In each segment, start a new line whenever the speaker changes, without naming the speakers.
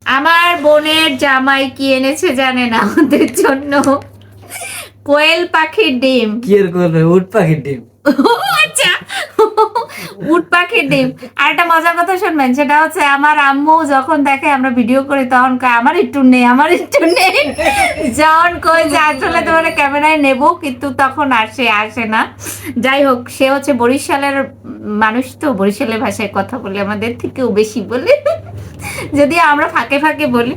আমার বোনের জামাই কি এনেছে জানেন আমাদের জন্য? কোয়েল পাখির ডিম।
কি এর কোয়েল পাখি? উট পাখির ডিম।
আচ্ছা, উট পাখির ডিম। আর একটা মজার কথা শুনবেন, সেটা হচ্ছে আমার আম্মু যখন দেখে আমরা ভিডিও করি তখন কয় আমার একটু নেই, আমার একটু নেই। যখন কই যে আসলে তোমার ক্যামেরায় নেব, কিন্তু তখন আসে না। যাই হোক, সে হচ্ছে বরিশালের মানুষ, তো বরিশালের ভাষায় কথা বলে আমাদের থেকেও বেশি বলে, যদিও আমরা ফাঁকে ফাঁকে বলি।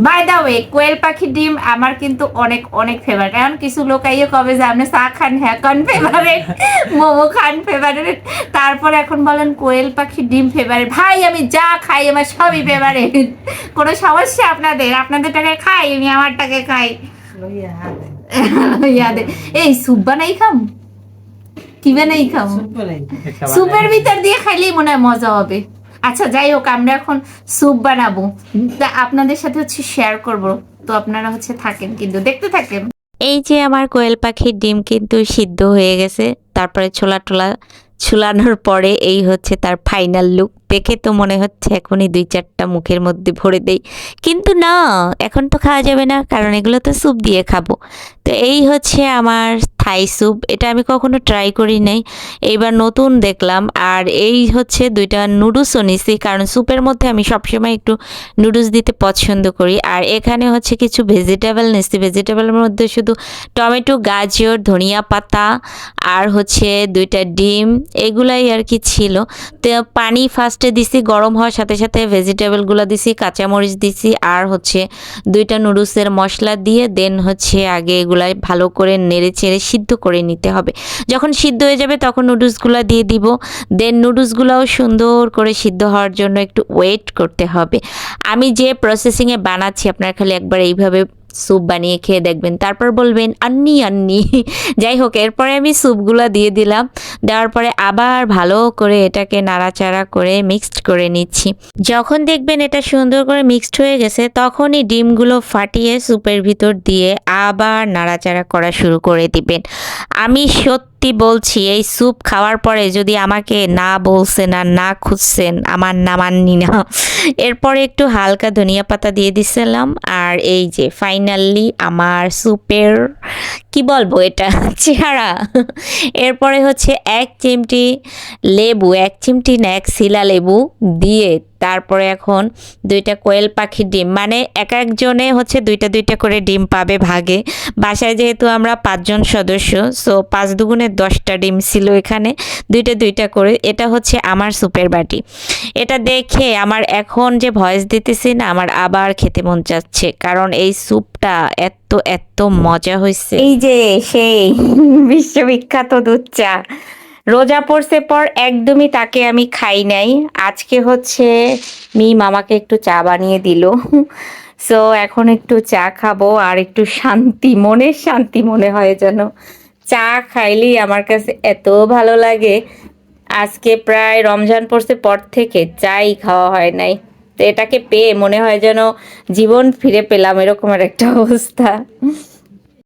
বাই দা ওয়ে, কোয়েল পাখির ডিম আমার কিন্তু অনেক অনেক ফেভারিট। এখন কিছু লোক আইয়ে কবে যে আপনি চা খান, হ্যাঁ খান ফেভারিট, মোমো খান ফেভারিট, তারপরে এখন বলেন কোয়েল পাখির ডিম ফেভারিট। ভাই আমি যা খাই আমার সবই ফেভারিট। কোনো সমস্যা আপনাদের? আপনাদের টাকায় খাই, আমি আমার টাকায় খাই। ইয়াদে এই স্যুপ বানাই খাম, কি বানাই খাম? স্যুপের ভিতর দিয়ে খাইলেই মনে হয় মজা হবে। আচ্ছা যাই হোক, আমরা এখন স্যুপ বানাবো, তা আপনাদের সাথে হচ্ছে শেয়ার করব। তো আপনারা হচ্ছে থাকেন, কিন্তু দেখতে থাকেন।
এই যে আমার কোয়েল পাখির ডিম কিন্তু সিদ্ধ হয়ে গেছে, তারপরে ছোলা টোলা ছুলানোর পরে এই হচ্ছে তার ফাইনাল লুক। দেখে তো মনে হচ্ছে এখনই 2-4টা মুখের মধ্যে ভরে দেই, কিন্তু না, এখন তো খাওয়া যাবে না, কারণ এগুলো তো স্যুপ দিয়ে খাবো। তো এই হচ্ছে আমার থাই স্যুপ, এটা আমি কখনো ট্রাই করি নাই, এইবার নতুন দেখলাম। আর এই হচ্ছে 2টা নুডলসও নিছি, কারণ স্যুপের মধ্যে আমি সবসময় একটু নুডলস দিতে পছন্দ করি। আর এখানে হচ্ছে কিছু ভেজিটেবল নিছি, ভেজিটেবলের মধ্যে শুধু টমেটো, গাজর, ধনিয়া পাতা আর হচ্ছে 2টা ডিম, এগুলাই আর কি ছিল। তো পানি ফার্স্টে দিছি, গরম হওয়ার সাথে সাথে ভেজিটেবলগুলো দিছি, কাঁচামরিচ দিছি, আর হচ্ছে 2টা নুডলসের মশলা দিয়ে দেন হচ্ছে আগে এগুলাই ভালো করে নেড়ে চেড়ে সিদ্ধ করে নিতে হবে। যখন সিদ্ধ হয়ে যাবে তখন নুডলসগুলো দিয়ে দিব। দেন নুডলসগুলোও সুন্দর করে সিদ্ধ হওয়ার জন্য একটু ওয়েট করতে হবে। আমি যে প্রসেসিংয়ে বানাচ্ছি আপনারা খালি একবার এইভাবে স্যুপ বানিয়ে খেয়ে দেখবেন, তারপর বলবেন আন্নি আন্নি। যাই হোক, এরপরে আমি স্যুপগুলো দিয়ে দিলাম, দেওয়ার পরে আবার ভালো করে এটাকে নাড়াচাড়া করে মিক্সড করে নিচ্ছি। যখন দেখবেন এটা সুন্দর করে মিক্সড হয়ে গেছে তখনই ডিমগুলো ফাটিয়ে স্যুপের ভিতর দিয়ে আবার নাড়াচাড়া করা শুরু করে দিবেন। আমি সত্যি বলছি, এই স্যুপ খাওয়ার পরে যদি আমাকে না বলছেন আর না খুঁজছেন, আমার নাম আন্নি না। এরপরে একটু হালকা ধনিয়া পাতা দিয়ে দিছিলাম, আর এই যে ফাইনালি আমার স্যুপের কি বলবো এটা চেহারা। এরপরে হচ্ছে 1 চিমটি লেবু, 1 চিমটি না 1 শিলা লেবু দিয়ে তারপরে এখন 2টা কোয়েল পাখির ডিম, মানে এক একজনে হচ্ছে 2টা করে ডিম পাবে ভাগে। বাসায় যেহেতু আমরা 5 জন সদস্য, সো 5 দুগুণে 10টা ডিম ছিল এখানে, 2টা করে। এটা হচ্ছে আমার স্যুপের বাটি। এটা দেখে আমার এখন যে ভয়েস দিতেছি না, আমার আবার খেতে মন চাচ্ছে, কারণ এই স্যুপটা এত এত মজা হয়েছে।
এই যে সেই বিশ্ববিখ্যাত দুধ চা, রোজা পড়ছে পর একদমই তাকে আমি খাই নাই। আজকে হচ্ছে মামাকে একটু চা বানিয়ে দিল, সো এখন একটু চা খাবো আর একটু শান্তি, মনের শান্তি মনে হয় যেন। চা খাইলেই আমার কাছে এত ভালো লাগে। আজকে প্রায় রমজান পড়ছে পর থেকে চাই খাওয়া হয় নাই, তো এটাকে পেয়ে মনে হয় যেন জীবন ফিরে পেলাম, এরকম একটা অবস্থা।